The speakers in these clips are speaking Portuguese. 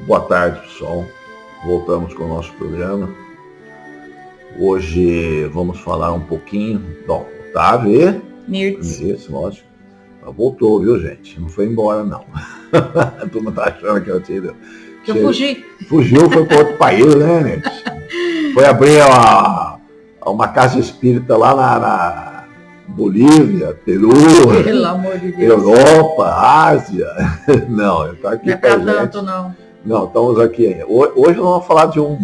Boa tarde, pessoal. Voltamos com o nosso programa. Hoje vamos falar um pouquinho do Otávio e Mirtz. Isso, lógico. Voltou, viu, gente? Não foi embora, não. A turma tá achando que eu tinha... Que eu fugi. Fugiu, foi para outro país, né, Mirtz? Foi abrir uma casa espírita lá na Bolívia, Peru, Pelo amor de Deus. Europa, Ásia. Não, eu tô aqui não é pra tanto, não. Não, estamos aqui ainda. Hoje nós vamos falar de um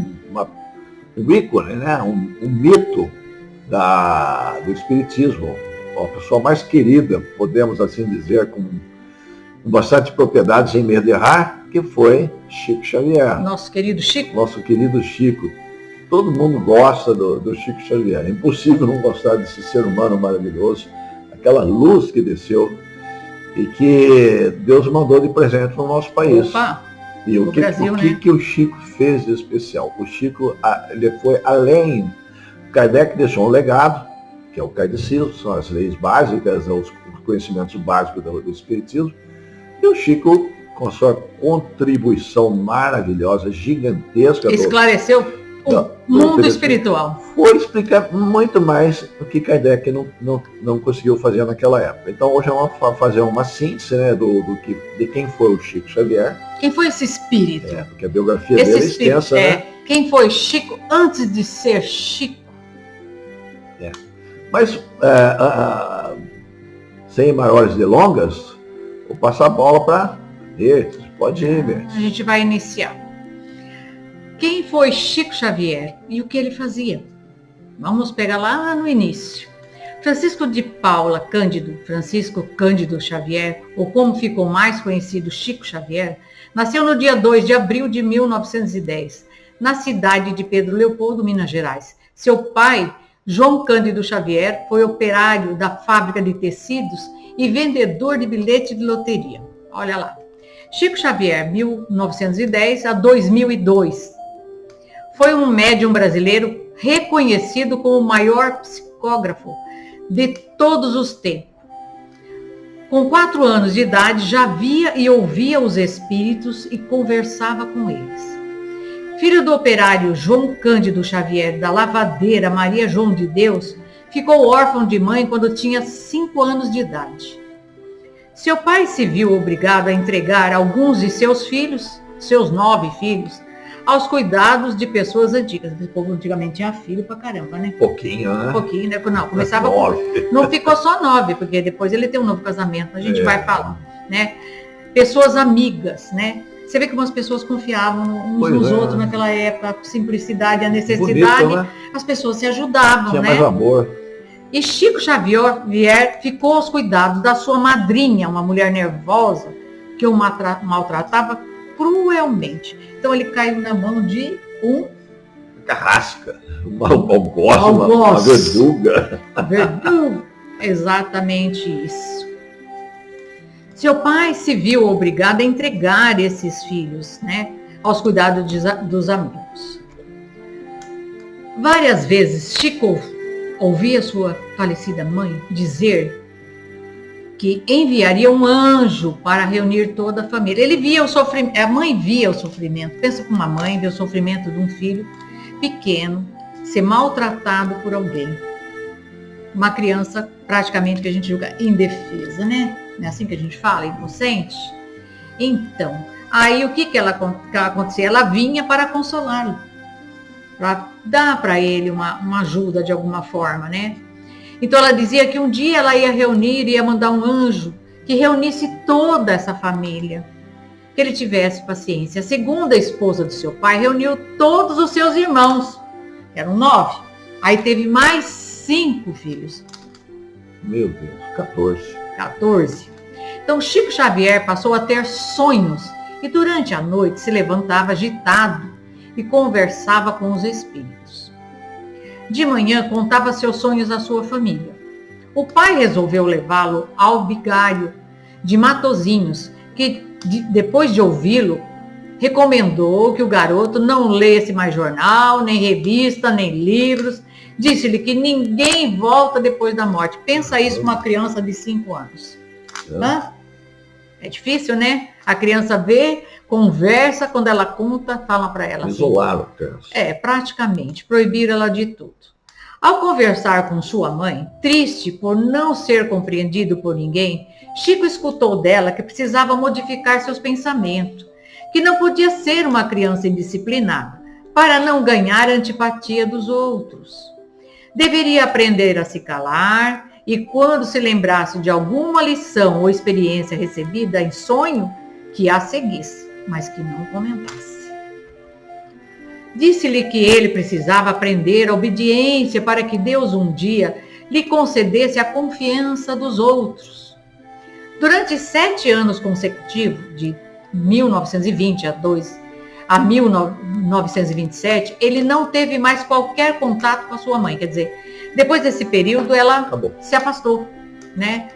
ícone, né? um mito do Espiritismo. A pessoa mais querida, podemos assim dizer, com bastante propriedade, sem medo de errar, que foi Chico Xavier. Nosso querido Chico. Nosso querido Chico. Todo mundo gosta do Chico Xavier. É impossível não gostar desse ser humano maravilhoso, aquela luz que desceu e que Deus mandou de presente no nosso país. Opa. E o que o Chico fez de especial? O Chico, ele foi além. Kardec deixou um legado, que é o Kardecismo, são as leis básicas, os conhecimentos básicos do Espiritismo. E o Chico, com sua contribuição maravilhosa, gigantesca, esclareceu o mundo espiritual. Foi explicar muito mais o que Kardec não conseguiu fazer naquela época. Então hoje vamos fazer uma síntese, né, de quem foi o Chico Xavier. Quem foi esse espírito? Porque a biografia dele é extensa, né? Quem foi Chico antes de ser Chico? Mas, sem maiores delongas, vou passar a bola para Mirtz. Pode ir, Mirtz. A gente vai iniciar. Quem foi Chico Xavier e o que ele fazia? Vamos pegar lá no início. Francisco de Paula Cândido, Francisco Cândido Xavier, ou como ficou mais conhecido Chico Xavier, nasceu no dia 2 de abril de 1910, na cidade de Pedro Leopoldo, Minas Gerais. Seu pai, João Cândido Xavier, foi operário da fábrica de tecidos e vendedor de bilhete de loteria. Olha lá. Chico Xavier, 1910 a 2002. Foi um médium brasileiro reconhecido como o maior psicógrafo de todos os tempos. Com 4 anos de idade, já via e ouvia os espíritos e conversava com eles. Filho do operário João Cândido Xavier, da lavadeira Maria João de Deus, ficou órfão de mãe quando tinha 5 anos de idade. Seu pai se viu obrigado a entregar alguns de seus filhos, seus 9 filhos, aos cuidados de pessoas antigas. O povo antigamente tinha filho pra caramba, né? Pouquinho, né? Pouquinho, né? Não, começava com... Não ficou só 9, porque depois ele tem um novo casamento, a gente vai falar, né? Pessoas amigas, né? Você vê que umas pessoas confiavam uns nos outros naquela época, a simplicidade, a necessidade, bonito, né? As pessoas se ajudavam, tinha né? mais amor. E Chico Xavier ficou aos cuidados da sua madrinha, uma mulher nervosa, que o maltratava cruelmente. Então ele caiu na mão de um carrasca, uma verduga. Verduga, exatamente isso. Seu pai se viu obrigado a entregar esses filhos, né, aos cuidados dos amigos. Várias vezes Chico ouvia sua falecida mãe dizer que enviaria um anjo para reunir toda a família. Ele via o sofrimento, a mãe via o sofrimento. Pensa que uma mãe vê o sofrimento de um filho pequeno ser maltratado por alguém. Uma criança praticamente que a gente julga indefesa, né? Não é assim que a gente fala, inocente? Então, aí o que ela acontecia? Ela vinha para consolá-lo, para dar para ele uma ajuda de alguma forma, né? Então ela dizia que um dia ela ia mandar um anjo que reunisse toda essa família, que ele tivesse paciência. A segunda esposa do seu pai reuniu todos os seus irmãos, eram 9. Aí teve mais 5 filhos. Meu Deus, 14. Então Chico Xavier passou a ter sonhos e durante a noite se levantava agitado e conversava com os espíritos. De manhã contava seus sonhos à sua família. O pai resolveu levá-lo ao vigário de Matozinhos, que depois de ouvi-lo, recomendou que o garoto não lesse mais jornal, nem revista, nem livros. Disse-lhe que ninguém volta depois da morte. Pensa isso uma criança de 5 anos. É difícil, né? A criança vê, conversa, quando ela conta, fala para ela. Isolaram a criança. Praticamente, proibiram ela de tudo. Ao conversar com sua mãe, triste por não ser compreendido por ninguém, Chico escutou dela que precisava modificar seus pensamentos, que não podia ser uma criança indisciplinada, para não ganhar a antipatia dos outros. Deveria aprender a se calar e, quando se lembrasse de alguma lição ou experiência recebida em sonho, que a seguisse, mas que não comentasse. Disse-lhe que ele precisava aprender a obediência para que Deus um dia lhe concedesse a confiança dos outros. Durante 7 anos consecutivos, de 1920 a 1927, ele não teve mais qualquer contato com a sua mãe. Quer dizer, depois desse período, ela se afastou, né?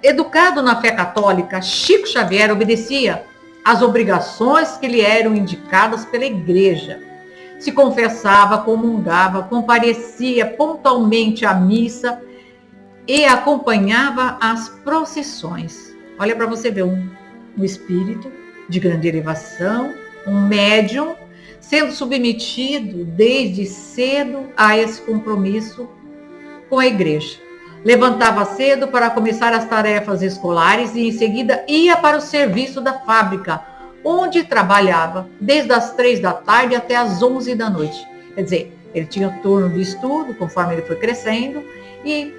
Educado na fé católica, Chico Xavier obedecia às obrigações que lhe eram indicadas pela igreja. Se confessava, comungava, comparecia pontualmente à missa e acompanhava as procissões. Olha para você ver um espírito de grande elevação, um médium, sendo submetido desde cedo a esse compromisso com a igreja. Levantava cedo para começar as tarefas escolares e em seguida ia para o serviço da fábrica, onde trabalhava desde as 3 da tarde até as 11 da noite. Quer dizer, ele tinha turno de estudo, conforme ele foi crescendo, e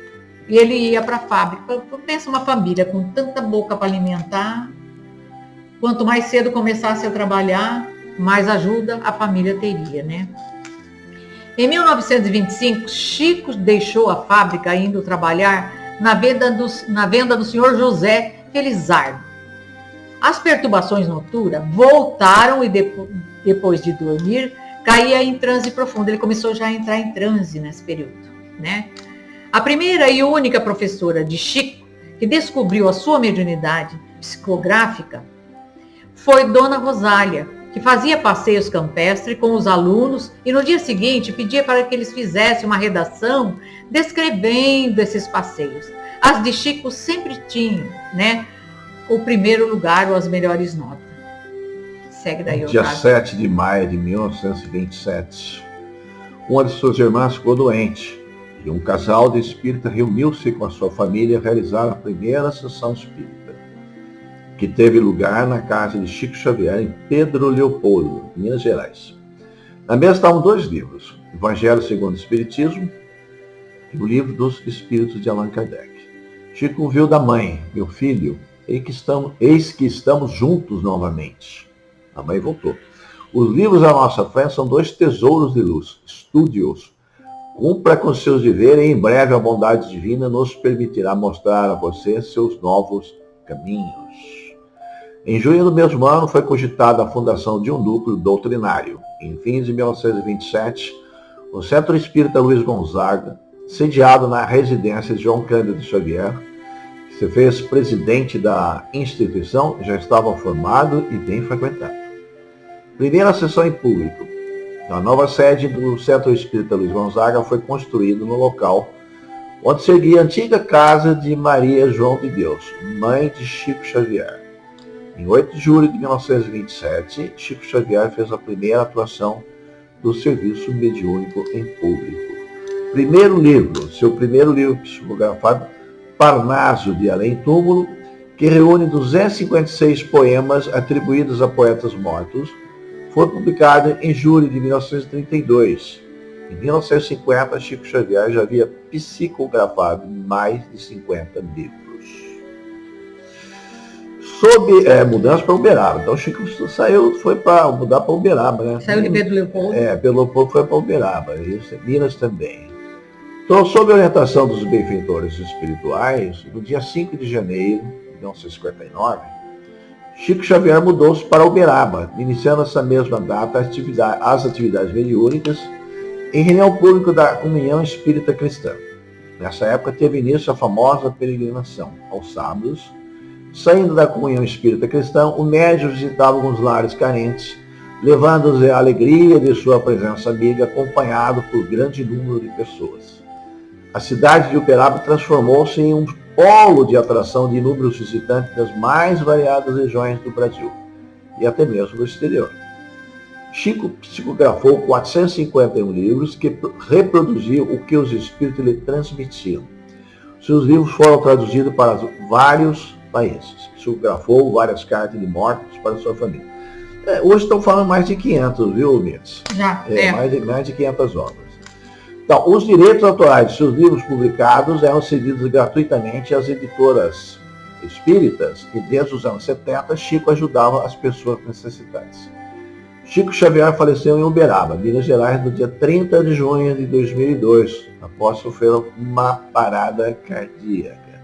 ele ia para a fábrica. Pensa uma família com tanta boca para alimentar, quanto mais cedo começasse a trabalhar, mais ajuda a família teria, né? Em 1925, Chico deixou a fábrica indo trabalhar na venda do senhor José Felizardo. As perturbações noturnas voltaram e depois de dormir, caía em transe profundo. Ele começou já a entrar em transe nesse período, né? A primeira e única professora de Chico que descobriu a sua mediunidade psicográfica foi Dona Rosália, que fazia passeios campestres com os alunos e no dia seguinte pedia para que eles fizessem uma redação descrevendo esses passeios. As de Chico sempre tinham, né, o primeiro lugar ou as melhores notas. Segue daí. Dia 7 de maio de 1927, uma de suas irmãs ficou doente e um casal de espírita reuniu-se com a sua família e realizaram a primeira sessão espírita, que teve lugar na casa de Chico Xavier, em Pedro Leopoldo, Minas Gerais. Na mesa estavam 2 livros, Evangelho segundo o Espiritismo e o Livro dos Espíritos de Allan Kardec. Chico ouviu da mãe: meu filho, eis que estamos juntos novamente. A mãe voltou. Os livros à nossa frente são 2 tesouros de luz. Estude-os. Cumpra com seus deveres e em breve a bondade divina nos permitirá mostrar a você seus novos caminhos. Em junho do mesmo ano foi cogitada a fundação de um núcleo doutrinário. Em fins de 1927, o Centro Espírita Luiz Gonzaga, sediado na residência de João Cândido Xavier, que se fez presidente da instituição, já estava formado e bem frequentado. Primeira sessão em público. A nova sede do Centro Espírita Luiz Gonzaga foi construída no local onde seguia a antiga casa de Maria João de Deus, mãe de Chico Xavier. Em 8 de julho de 1927, Chico Xavier fez a primeira atuação do serviço mediúnico em público. Seu primeiro livro psicografado, Parnaso de Além Túmulo, que reúne 256 poemas atribuídos a poetas mortos, foi publicado em julho de 1932. Em 1950, Chico Xavier já havia psicografado mais de 50 livros. Sob mudança para Uberaba. Então, Chico foi para mudar para Uberaba, né? Saiu de Pedro Leopoldo. Pedro Leopoldo foi para Uberaba. Isso, Minas também. Então, sob a orientação dos benfeitores espirituais, no dia 5 de janeiro de 1959, Chico Xavier mudou-se para Uberaba, iniciando essa mesma data as atividades mediúnicas em reunião pública da Comunhão Espírita Cristã. Nessa época teve início a famosa peregrinação. Aos sábados, saindo da Comunhão Espírita Cristã, o médium visitava alguns lares carentes, levando-os a alegria de sua presença amiga, acompanhado por grande número de pessoas. A cidade de Uberaba transformou-se em um polo de atração de inúmeros visitantes das mais variadas regiões do Brasil e até mesmo do exterior. Chico psicografou 451 livros que reproduziam o que os espíritos lhe transmitiam. Seus livros foram traduzidos para vários países. Psicografou várias cartas de mortos para sua família. Hoje estão falando mais de 500, viu, Mits? Já, mais de 500 obras. Então, os direitos autorais de seus livros publicados eram cedidos gratuitamente às editoras espíritas e desde os anos 70, Chico ajudava as pessoas necessitadas. Chico Xavier faleceu em Uberaba, Minas Gerais, no dia 30 de junho de 2002, após sofrer uma parada cardíaca.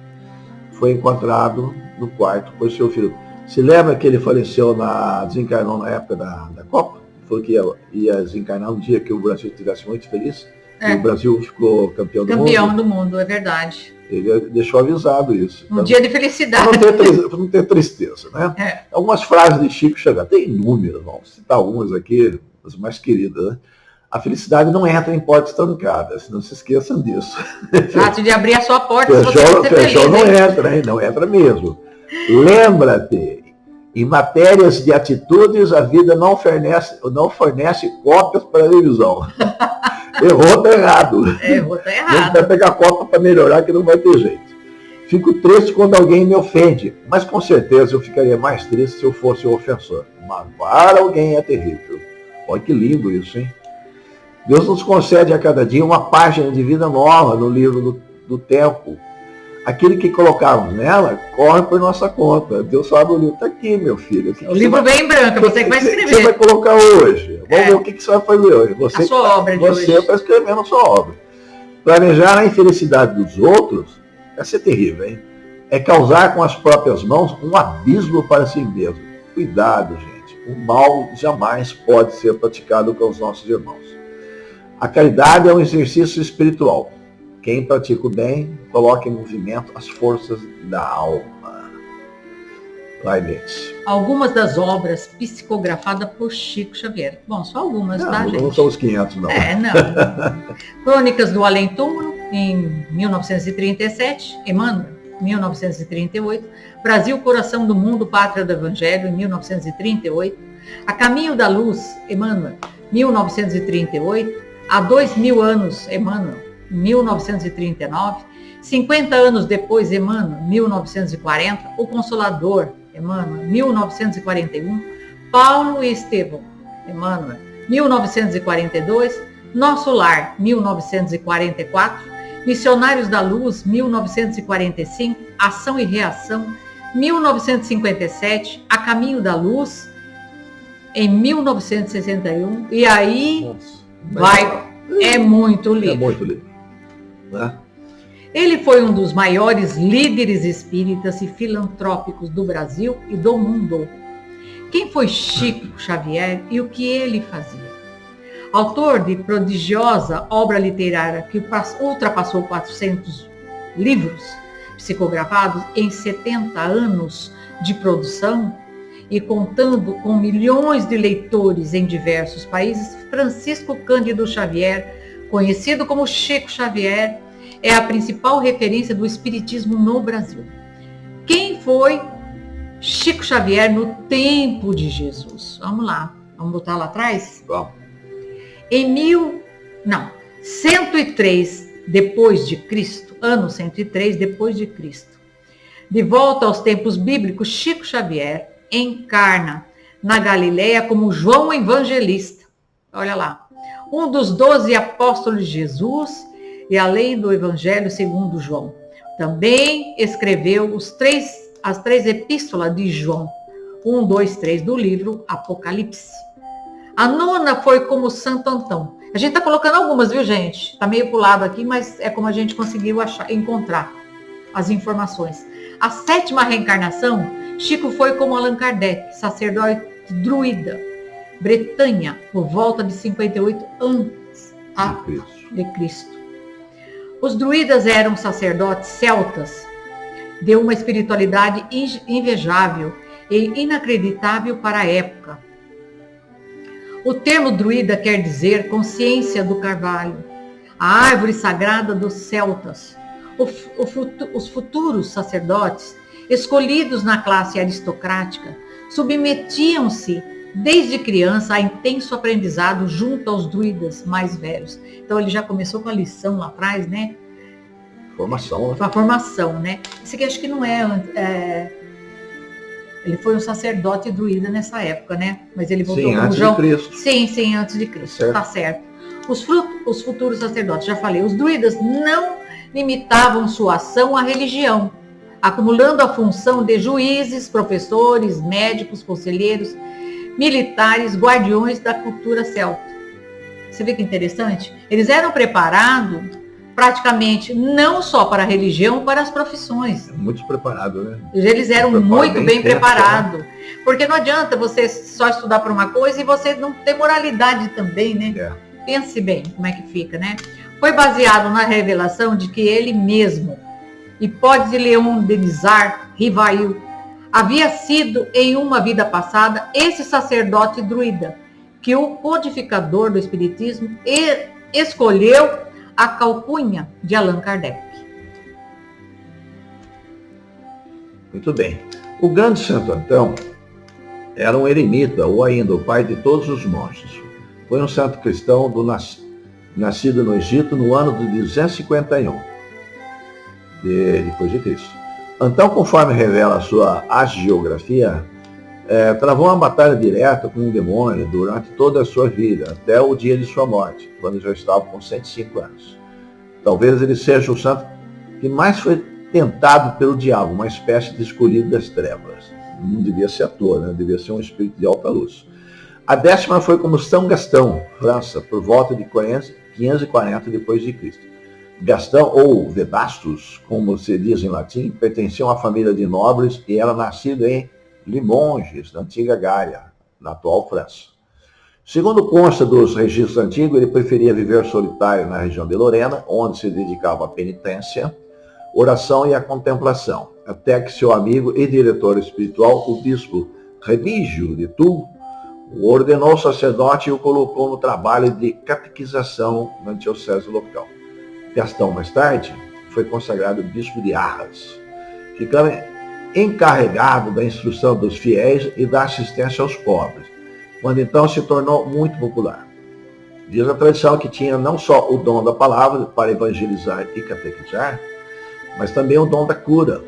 Foi encontrado no quarto por seu filho. Se lembra que ele faleceu, desencarnou na época da Copa? Falou que ia desencarnar no dia que o Brasil estivesse muito feliz. E o Brasil ficou campeão do mundo. Campeão do mundo, é verdade. Ele deixou avisado isso. Um dia de felicidade. Para não ter tristeza, né? Algumas frases de Chico Xavier, tem inúmeras, vamos citar algumas aqui, as mais queridas, né? A felicidade não entra em portas trancadas, não se esqueçam disso. Trate de abrir a sua porta. Feijão não entra, hein? Não entra mesmo. Lembra-te, em matérias de atitudes, a vida não fornece cópias para a revisão. Errou, tá errado. Errou, tá errado. A gente vai pegar cópia para melhorar, que não vai ter jeito. Fico triste quando alguém me ofende, mas com certeza eu ficaria mais triste se eu fosse o ofensor. Magoar alguém é terrível. Olha que lindo isso, hein? Deus nos concede a cada dia uma página de vida nova no livro do tempo. Aquele que colocarmos nela, corre por nossa conta. Deus sabe o livro. Está aqui, meu filho. O livro vem em branco, você que vai escrever. O que você vai colocar hoje? Vamos ver o que você vai fazer hoje. A sua obra de hoje. Você está escrevendo a sua obra. Planejar a infelicidade dos outros, vai ser terrível, hein? É causar com as próprias mãos um abismo para si mesmo. Cuidado, gente. O mal jamais pode ser praticado com os nossos irmãos. A caridade é um exercício espiritual. Quem pratica o bem, coloca em movimento as forças da alma. Vai, Bete. Algumas das obras psicografadas por Chico Xavier. Bom, só algumas, tá, gente? Não são os 500, não. Não. Crônicas do Além Túmulo, em 1937. Emmanuel, 1938. Brasil, Coração do Mundo, Pátria do Evangelho, em 1938. A Caminho da Luz, Emmanuel, 1938. Há 2000 anos, Emmanuel, 1939, 50 anos depois, Emmanuel, 1940, O Consolador, Emmanuel, 1941, Paulo e Estevão, Emmanuel, 1942, Nosso Lar, 1944, Missionários da Luz, 1945, Ação e Reação, 1957, A Caminho da Luz, em 1961, e aí é muito livro. É muito livro. Né? Ele foi um dos maiores líderes espíritas e filantrópicos do Brasil e do mundo. Quem foi Chico Xavier e o que ele fazia? Autor de prodigiosa obra literária que ultrapassou 400 livros psicografados em 70 anos de produção e contando com milhões de leitores em diversos países, Francisco Cândido Xavier, conhecido como Chico Xavier, é a principal referência do espiritismo no Brasil. Quem foi Chico Xavier no tempo de Jesus? Vamos lá, vamos botar lá atrás? Vamos. Em 103 depois de Cristo, ano 103 depois de Cristo. De volta aos tempos bíblicos, Chico Xavier encarna na Galileia como João Evangelista. Olha lá, um dos 12 apóstolos de Jesus e além do Evangelho segundo João. Também escreveu as três epístolas de João, 1, 2, 3 do livro Apocalipse. A nona foi como Santo Antão. A gente está colocando algumas, viu, gente? Está meio pulado aqui, mas é como a gente conseguiu encontrar as informações. A sétima reencarnação, Chico foi como Allan Kardec, sacerdote druida, Bretanha, por volta de 58 antes de Cristo. Os druidas eram sacerdotes celtas de uma espiritualidade invejável e inacreditável para a época. O termo druida quer dizer consciência do carvalho, a árvore sagrada dos celtas. os futuros sacerdotes, escolhidos na classe aristocrática, submetiam-se desde criança a intenso aprendizado junto aos druidas mais velhos. Então ele já começou com a lição lá atrás, né? Formação. Com a formação, né? Isso aqui acho que não ele foi um sacerdote druida nessa época, né? Mas ele voltou como João. Antes de Cristo. Sim, antes de Cristo. Tá certo. Os futuros sacerdotes, já falei, os druidas não limitavam sua ação à religião, acumulando a função de juízes, professores, médicos, conselheiros, militares, guardiões da cultura celta. Você vê que interessante? Eles eram preparados praticamente não só para a religião, para as profissões. Muito preparado, né? Eles eram muito bem preparados. Porque não adianta você só estudar para uma coisa e você não ter moralidade também, né? Pense bem como é que fica, né? Foi baseado na revelação de que ele mesmo, Hipódise Leon de Nizar Rivail, havia sido, em uma vida passada, esse sacerdote druida, que o codificador do espiritismo escolheu a calcunha de Allan Kardec. Muito bem. O grande Santo Antão era um eremita, ou ainda o pai de todos os monges. Foi um santo cristão nascido no Egito no ano de 251 depois de Cristo. Antão, conforme revela a sua hagiografia, travou uma batalha direta com um demônio durante toda a sua vida, até o dia de sua morte, quando já estava com 105 anos. Talvez ele seja o santo que mais foi tentado pelo diabo, uma espécie de escolhido das trevas. Não devia ser ator, né? Devia ser um espírito de alta luz. A 10ª foi como São Gastão, França, por volta de 540 depois de Cristo. Gastão, ou Vedastus, como se diz em latim, pertencia a uma família de nobres e era nascido em Limoges, na antiga Gália, na atual França. Segundo consta dos registros antigos, ele preferia viver solitário na região de Lorena, onde se dedicava à penitência, oração e à contemplação, até que seu amigo e diretor espiritual, o bispo Remígio de Tours, o ordenou sacerdote e o colocou no trabalho de catequização na diocese local. Gastão, mais tarde, foi consagrado bispo de Arras, ficando encarregado da instrução dos fiéis e da assistência aos pobres, quando então se tornou muito popular. Diz a tradição que tinha não só o dom da palavra para evangelizar e catequizar, mas também o dom da cura,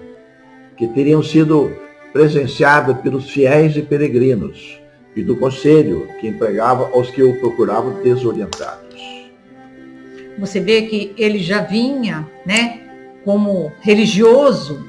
que teriam sido presenciadas pelos fiéis e peregrinos, e do conselho que empregava aos que o procuravam desorientados. Você vê que ele já vinha, né, como religioso,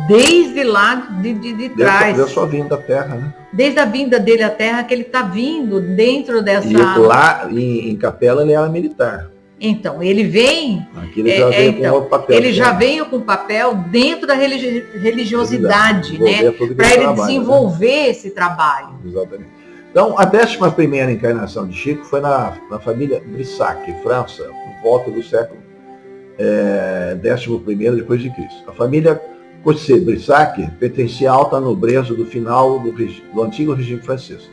desde lá de trás. Desde a sua vinda à Terra, né? Desde a vinda dele à Terra, que ele está vindo dentro dessa... E lá em Capela ele era militar. Então, ele vem... Aqui ele já veio com outro papel. Ele já veio com papel dentro da religiosidade, né? Para ele desenvolver esse trabalho. Exatamente. Então, a 11ª encarnação de Chico foi na família Brissac, França, por volta do século 11º depois de Cristo. A família Cossé-Brissac pertencia à alta nobreza do final do antigo regime francês.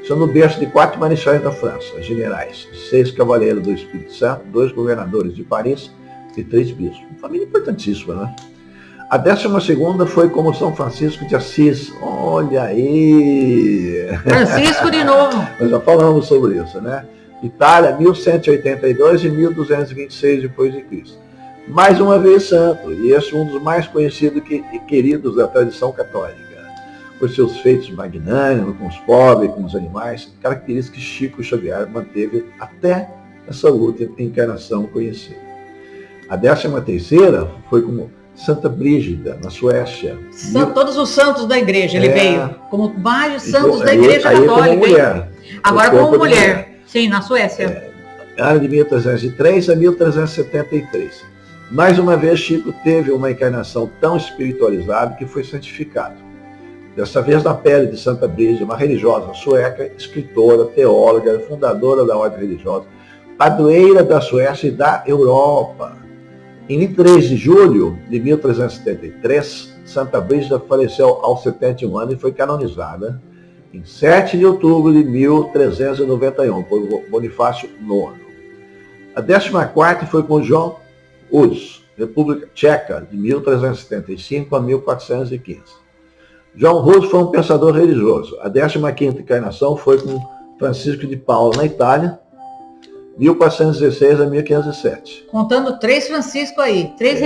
São no berço de 4 marechais da França, generais, 6 cavaleiros do Espírito Santo, 2 governadores de Paris e 3 bispos. Uma família importantíssima, né? A 12ª foi como São Francisco de Assis. Olha aí! Francisco de novo! Nós já falamos sobre isso, né? Itália, 1182 e 1226 depois de Cristo. Mais uma vez santo, e esse é um dos mais conhecidos e queridos da tradição católica, por seus feitos magnânimos com os pobres, com os animais, características que Chico Xavier manteve até essa última encarnação conhecida. A 13ª foi como Santa Brígida, na Suécia. São todos os santos da igreja, ele veio, como vários santos da igreja católica. Como mulher, agora como mulher, sim, na Suécia. Ano de 1303 a 1373. Mais uma vez, Chico teve uma encarnação tão espiritualizada que foi santificado. Dessa vez na pele de Santa Brígida, uma religiosa sueca, escritora, teóloga, fundadora da ordem religiosa, padroeira da Suécia e da Europa. Em 23 de julho de 1373, Santa Brígida faleceu aos 71 anos e foi canonizada em 7 de outubro de 1391 por Bonifácio IX. A 14ª foi com João Hus, República Tcheca, de 1375 a 1415. João Hus foi um pensador religioso. A 15ª encarnação foi com Francisco de Paula, na Itália, 1416 a 1507. Contando 3 Francisco aí. 3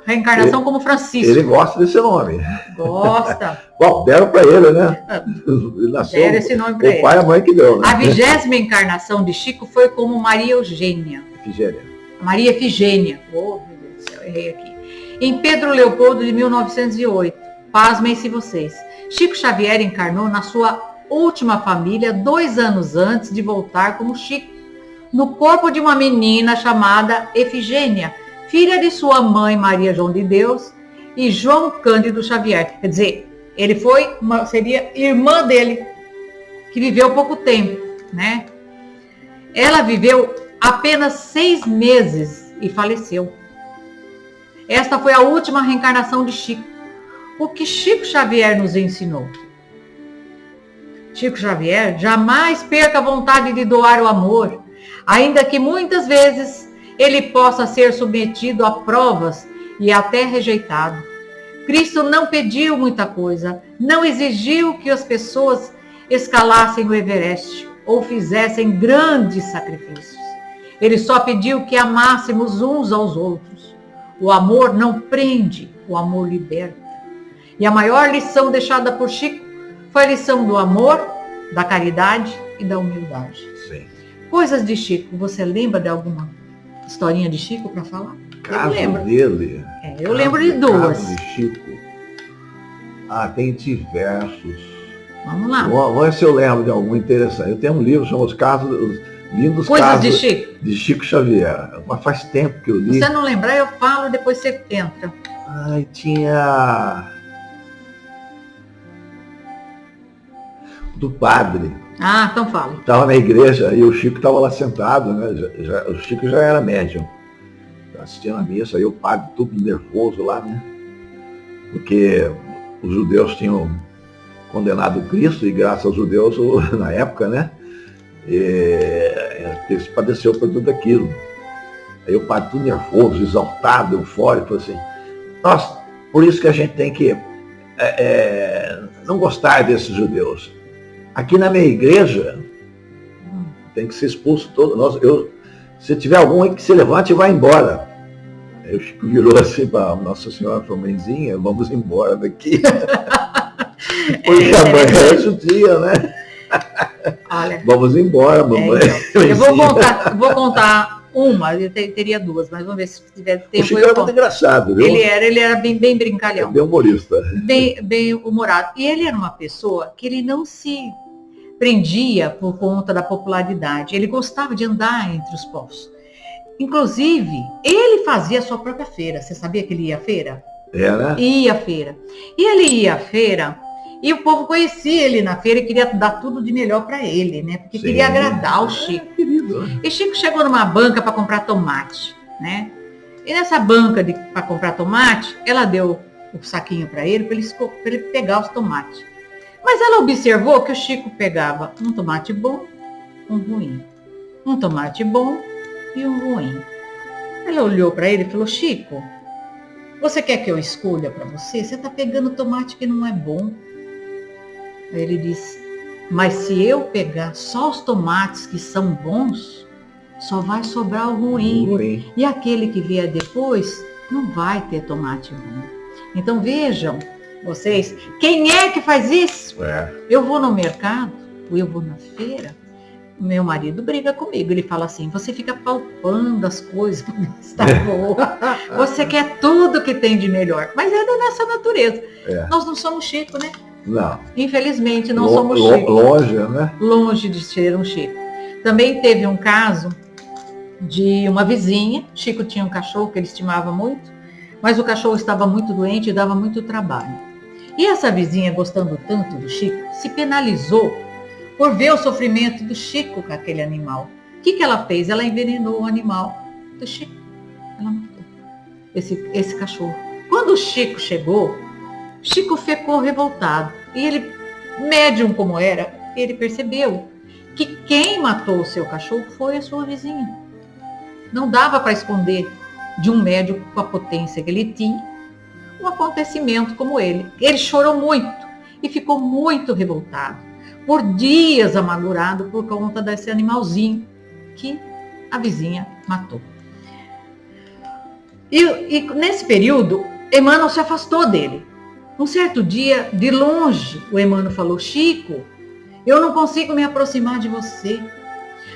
reencarnação como Francisco. Ele gosta desse nome. Gosta. Bom, deram para ele, né? Ele nasceu, deram esse nome para ele. O pai e a mãe que deu, né? A 20ª encarnação de Chico foi como Maria Eugênia. Efigênia. Maria Efigênia. Oh, meu Deus do céu, errei aqui. Em Pedro Leopoldo, de 1908. Pasmem-se vocês. Chico Xavier encarnou na sua última família 2 anos antes de voltar como Chico, no corpo de uma menina chamada Efigênia, filha de sua mãe Maria João de Deus e João Cândido Xavier. Quer dizer, ele seria irmã dele, que viveu pouco tempo, né? Ela viveu apenas 6 meses e faleceu. Esta foi a última reencarnação de Chico. O que Chico Xavier nos ensinou? Chico Xavier jamais perca a vontade de doar o amor, ainda que muitas vezes ele possa ser submetido a provas e até rejeitado. Cristo não pediu muita coisa, não exigiu que as pessoas escalassem o Everest ou fizessem grandes sacrifícios. Ele só pediu que amássemos uns aos outros. O amor não prende, o amor liberta. E a maior lição deixada por Chico foi a lição do amor, da caridade e da humildade. Sim. Coisas de Chico, você lembra de alguma historinha de Chico para falar? Caso eu lembro dele. Eu lembro de 2. Caso de Chico. Tem diversos. Vamos lá. Vamos ver se eu lembro de algum interessante. Eu tenho um livro chamado Os Lindos Coisas Casos de Chico. De Chico Xavier. Mas faz tempo que eu li. Se você não lembrar, eu falo, depois você entra. Tinha do padre. Então fala. Estava na igreja e o Chico estava lá sentado, né? O Chico já era médium. Assistindo a missa, aí o padre tudo nervoso lá, né? Porque os judeus tinham condenado Cristo e graças aos judeus, na época, né? Ele se padeceu por tudo aquilo. Aí o padre tudo nervoso, exaltado, eufórico, falou assim, nossa, por isso que a gente tem que não gostar desses judeus. Aqui na minha igreja, tem que ser expulso todo. Se tiver algum aí que se levante e vá embora. Aí o Chico virou assim para Nossa Senhora, falou, mãezinha, vamos embora daqui. Porque a mãe é judia, né? Olha, vamos embora, mamãe. Então, eu vou contar uma, eu teria 2, mas vamos ver se tiver tempo. O Chico era muito engraçado, viu? Ele era bem brincalhão. Bem humorista. Bem humorado. E ele era uma pessoa que ele não se prendia por conta da popularidade. Ele gostava de andar entre os povos. Inclusive, ele fazia a sua própria feira. Você sabia que ele ia à feira? Né? Ia à feira. E ele ia à feira e o povo conhecia ele na feira e queria dar tudo de melhor para ele, né? Porque queria agradar o Chico. E Chico chegou numa banca para comprar tomate, né? E nessa banca para comprar tomate, ela deu o saquinho para ele pegar os tomates. Mas ela observou que o Chico pegava um tomate bom, um ruim. Um tomate bom e um ruim. Ela olhou para ele e falou, Chico, você quer que eu escolha para você? Você está pegando tomate que não é bom. Aí ele disse, mas se eu pegar só os tomates que são bons, só vai sobrar o ruim. E aquele que vier depois, não vai ter tomate bom. Então vejam, vocês, quem é que faz isso? Eu vou no mercado, ou eu vou na feira, meu marido briga comigo, ele fala assim, você fica palpando as coisas, está boa, você quer tudo que tem de melhor, mas é da nossa natureza. Nós não somos Chico, né? Não. Infelizmente não somos Chico. Longe, né? Longe de ser um Chico. Também teve um caso de uma vizinha, Chico tinha um cachorro que ele estimava muito, mas o cachorro estava muito doente e dava muito trabalho. E essa vizinha, gostando tanto do Chico, se penalizou por ver o sofrimento do Chico com aquele animal. O que ela fez? Ela envenenou o animal do Chico. Ela matou esse cachorro. Quando o Chico chegou, Chico ficou revoltado. E ele, médium como era, ele percebeu que quem matou o seu cachorro foi a sua vizinha. Não dava para esconder de um médium com a potência que ele tinha, um acontecimento como ele. Ele chorou muito e ficou muito revoltado, por dias amargurado por conta desse animalzinho que a vizinha matou. E nesse período, Emmanuel se afastou dele. Um certo dia, de longe, o Emmanuel falou: Chico, eu não consigo me aproximar de você.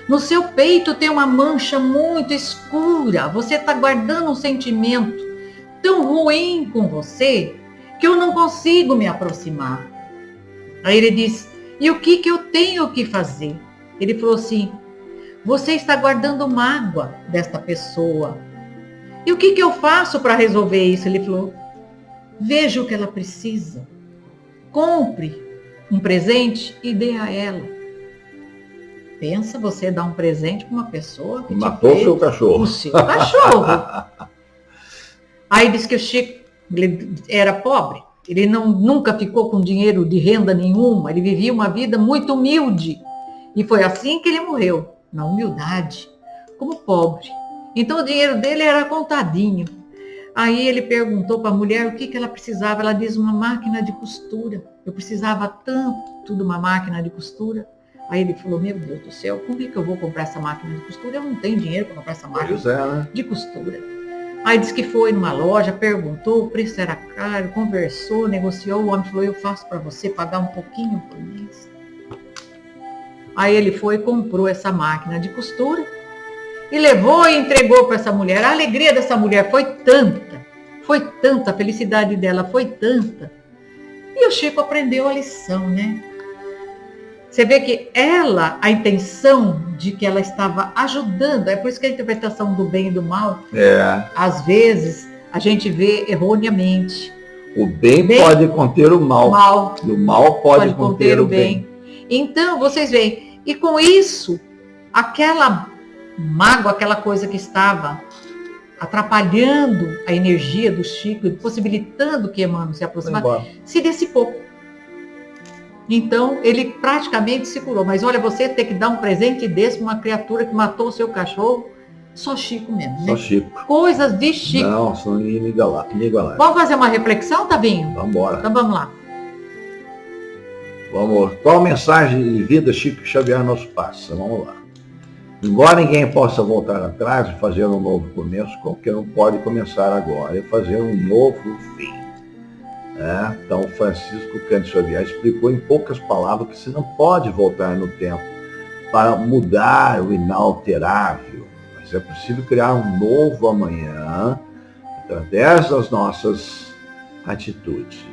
No seu peito tem uma mancha muito escura. Você está guardando um sentimento tão ruim com você que eu não consigo me aproximar. Aí ele disse: e o que eu tenho que fazer? Ele falou assim: você está guardando mágoa desta pessoa. E o que eu faço para resolver isso? Ele falou: veja o que ela precisa. Compre um presente e dê a ela. Pensa você dar um presente para uma pessoa que matou o seu cachorro. O seu cachorro. Aí disse que o Chico ele era pobre. Ele nunca ficou com dinheiro de renda nenhuma. Ele vivia uma vida muito humilde. E foi assim que ele morreu, na humildade, como pobre. Então o dinheiro dele era contadinho. Aí ele perguntou para a mulher o que ela precisava. Ela disse: uma máquina de costura. Eu precisava tanto de uma máquina de costura. Aí ele falou: meu Deus do céu, como é que eu vou comprar essa máquina de costura? Eu não tenho dinheiro para comprar essa máquina de costura. Aí disse que foi numa loja, perguntou, o preço era caro, conversou, negociou. O homem falou: eu faço para você pagar um pouquinho por mês. Aí ele foi e comprou essa máquina de costura e levou e entregou para essa mulher. A alegria dessa mulher foi tanta, a felicidade dela foi tanta. E o Chico aprendeu a lição, né? Você vê que a intenção de que ela estava ajudando, é por isso que a interpretação do bem e do mal, às vezes, a gente vê erroneamente. O bem pode conter o mal. E o mal pode conter o bem. Então, vocês veem, e com isso, aquela mágoa, aquela coisa que estava atrapalhando a energia do Chico, possibilitando que Emmanuel se aproximasse, se dissipou. Então, ele praticamente se curou. Mas olha, você ter que dar um presente desse para uma criatura que matou o seu cachorro, só Chico mesmo, né? Só Chico. Coisas de Chico. Não, são inigualáveis. Vamos fazer uma reflexão, Tavinho? Vamos embora. Então vamos lá. Vamos. Qual mensagem de vida Chico Xavier nos passa? Vamos lá. Embora ninguém possa voltar atrás e fazer um novo começo, qualquer um pode começar agora e fazer um novo fim. Então, Francisco Cândido Xavier explicou em poucas palavras que se não pode voltar no tempo para mudar o inalterável, mas é possível criar um novo amanhã através das nossas atitudes.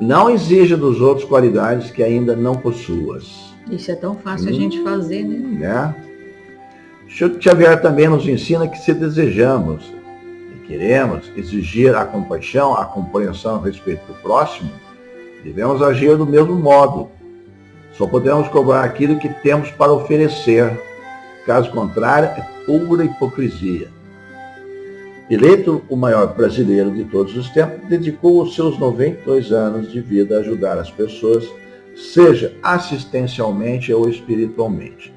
Não exija dos outros qualidades que ainda não possuas. Isso é tão fácil a gente fazer, né? Chico Xavier também nos ensina que se desejamos queremos exigir a compaixão, a compreensão a respeito do próximo, devemos agir do mesmo modo. Só podemos cobrar aquilo que temos para oferecer. Caso contrário, é pura hipocrisia. Eleito o maior brasileiro de todos os tempos, dedicou os seus 92 anos de vida a ajudar as pessoas, seja assistencialmente ou espiritualmente,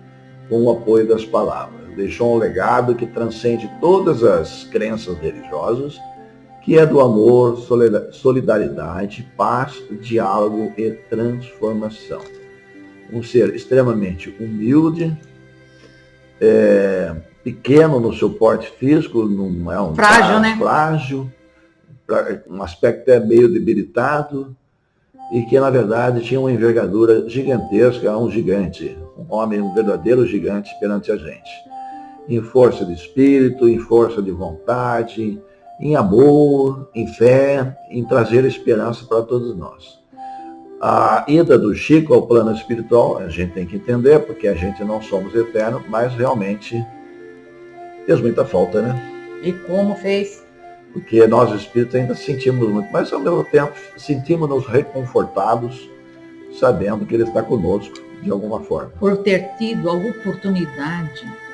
com o apoio das palavras. Deixou um legado que transcende todas as crenças religiosas, que é do amor, solidariedade, paz, diálogo e transformação. Um ser extremamente humilde, pequeno no seu porte físico, não é um frágil, né? Frágil, um aspecto meio debilitado, e que na verdade tinha uma envergadura gigantesca, um gigante, um homem, um verdadeiro gigante perante a gente. Em força de espírito, em força de vontade, em amor, em fé, em trazer esperança para todos nós. A ida do Chico ao plano espiritual, a gente tem que entender, porque a gente não somos eternos, mas realmente fez muita falta, né? E como fez? Porque nós espíritos ainda sentimos muito, mas ao mesmo tempo sentimos-nos reconfortados, sabendo que Ele está conosco de alguma forma. Por ter tido a oportunidade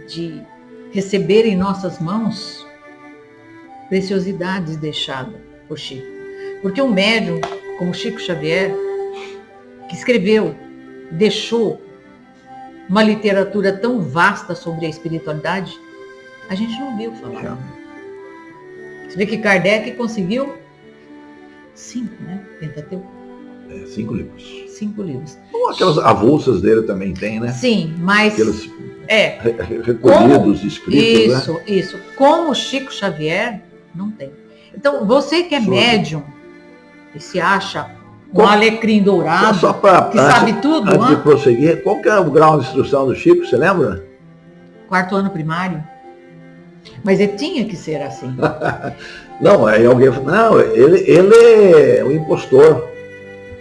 de receber em nossas mãos preciosidades deixadas por Chico. Porque um médium como Chico Xavier, que escreveu, deixou uma literatura tão vasta sobre a espiritualidade, A gente não viu falar. Você vê que Kardec conseguiu 5, né? Pentateuco. 5 livros. 5 livros. Ou aquelas avulsas dele também tem, né? Sim, mas... Aqueles recolhidos, como, escritos, isso, né? Isso. Como Chico Xavier, não tem. Então, você que é médium e se acha um alecrim dourado, só que sabe tudo, antes de prosseguir, qual que é o grau de instrução do Chico, você lembra? 4º ano primário. Mas ele tinha que ser assim. Não, aí alguém falou, não, ele é o impostor.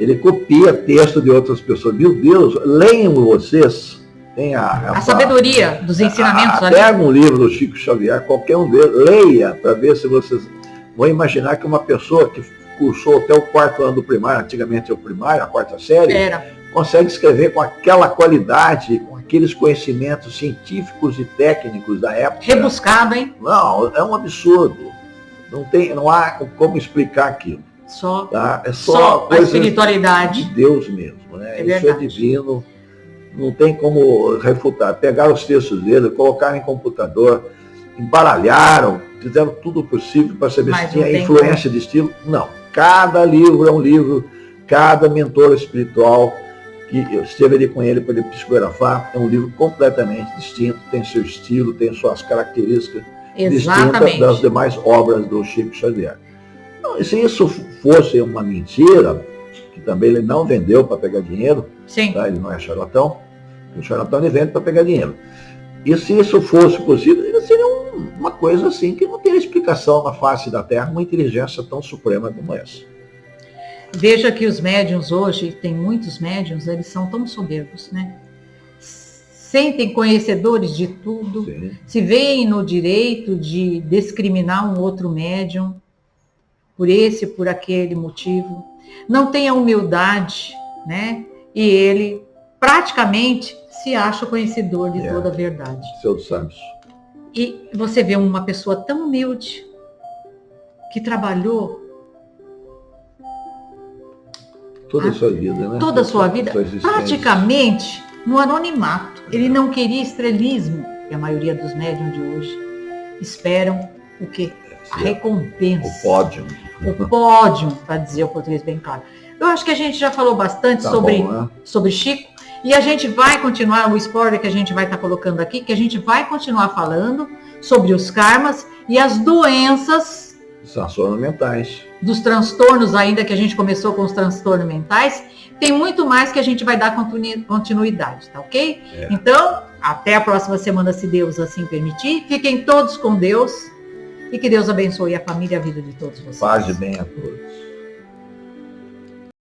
Ele copia texto de outras pessoas. Meu Deus, leiam vocês. Tem a sabedoria dos ensinamentos. Pega um livro do Chico Xavier, qualquer um deles, leia, para ver se vocês vão imaginar que uma pessoa que cursou até o 4º ano do primário, antigamente é o primário, a 4ª série, consegue escrever com aquela qualidade, com aqueles conhecimentos científicos e técnicos da época. Rebuscado, hein? Não, é um absurdo. Não há como explicar aquilo. É só a espiritualidade de Deus mesmo, né? Isso verdade. É divino, não tem como refutar. Pegaram os textos dele, colocaram em computador, embaralharam, fizeram tudo possível para saber se tinha influência de estilo. Não. Cada livro é um livro, cada mentor espiritual que esteve ali com ele para ele psicografar é um livro completamente distinto, tem seu estilo, tem suas características distintas das demais obras do Chico Xavier. Então, se isso fosse uma mentira, que também ele não vendeu para pegar dinheiro, tá? Ele não é charlatão, o charlatão ele vende para pegar dinheiro. E se isso fosse possível, ele seria uma coisa assim que não teria explicação na face da Terra, uma inteligência tão suprema como essa. Veja que os médiuns hoje, tem muitos médiuns, eles são tão soberbos, né? Sentem conhecedores de tudo, se veem no direito de discriminar um outro médium por esse, por aquele motivo. Não tem a humildade, né? E ele praticamente se acha conhecedor de toda a verdade. Seus sábios. E você vê uma pessoa tão humilde que trabalhou toda a sua vida, né? Toda a sua vida, praticamente no anonimato. Ele não queria estrelismo, e a maioria dos médiuns de hoje esperam o quê? A recompensa. O pódio. O pódio, para dizer o português bem claro. Eu acho que a gente já falou bastante sobre Chico, e a gente vai continuar, o spoiler que a gente vai estar colocando aqui, que a gente vai continuar falando sobre os karmas e as doenças. Transtornos mentais. Dos transtornos ainda, que a gente começou com os transtornos mentais. Tem muito mais que a gente vai dar continuidade, tá ok? Então, até a próxima semana, se Deus assim permitir. Fiquem todos com Deus e que Deus abençoe a família e a vida de todos vocês. Paz e bem a todos.